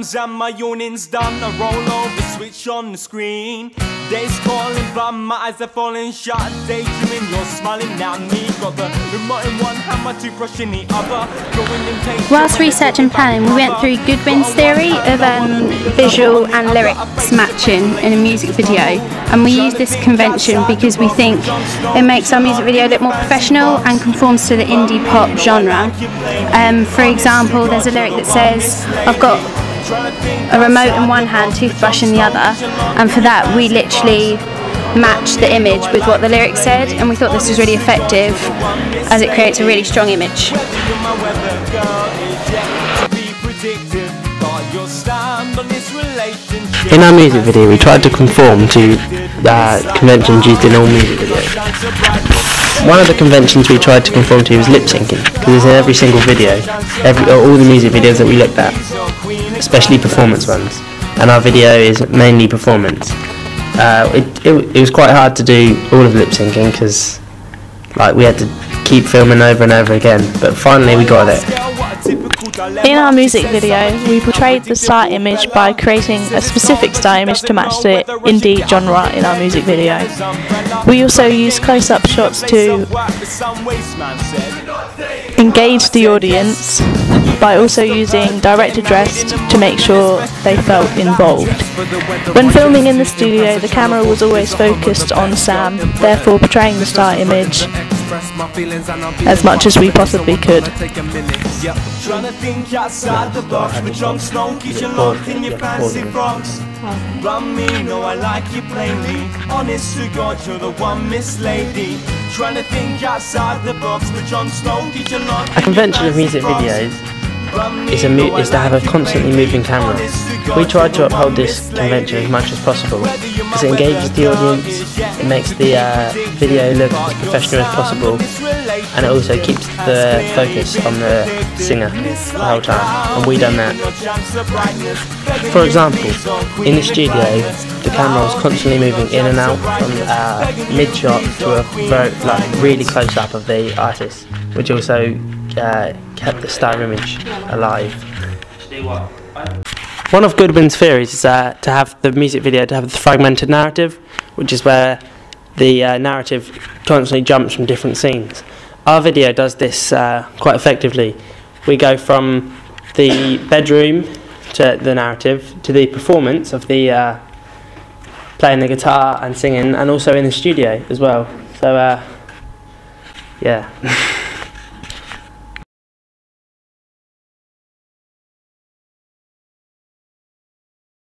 exams and my union's done. I roll over, switch on the screen. Days calling, but my eyes are falling shut. Daydreaming, you're smiling at me. Got the remote in one hand, my toothbrush in the other. Whilst researching and planning, we went through Goodwin's theory of visual and lyrics matching in a music video, and we use this convention because we think it makes our music video look more professional and conforms to the indie pop genre. For example, there's a lyric that says, I've got a remote in one hand, toothbrush in the other, and for that we literally matched the image with what the lyric said, and we thought this was really effective as it creates a really strong image. In our music video we tried to conform to conventions used in all music videos. One of the conventions we tried to conform to was lip syncing, because it's in every single video, all the music videos that we looked at, especially performance ones, and our video is mainly performance. It was quite hard to do all of lip syncing because we had to keep filming over and over again, but finally we got it. In our music video, we portrayed the star image by creating a specific star image to match the indie genre in our music video. We also used close-up shots to engage the audience by also using direct address to make sure they felt involved. When filming in the studio, the camera was always focused on Sam, therefore portraying the star image as much as we possibly could. Trying to think outside the box, but Jon Snow keeps you locked in your fancy frocks. Run me, no, I like you plainly. Honest to God, you're the one, Miss Lady. Trying to think outside the box, but Jon Snow keeps you locked. A convention of music videos is to have a constantly moving camera. We tried to uphold this convention as much as possible because it engages the audience, it makes the video look as professional as possible, and it also keeps the focus on the singer the whole time, and we done that. For example, in the studio the camera was constantly moving in and out from mid-shot to a very, really close up of the artist, which also kept the star image alive. One of Goodwin's theories is to have the music video to have the fragmented narrative, which is where the narrative constantly jumps from different scenes. Our video does this quite effectively. We go from the bedroom to the narrative to the performance of the playing the guitar and singing, and also in the studio as well. So yeah.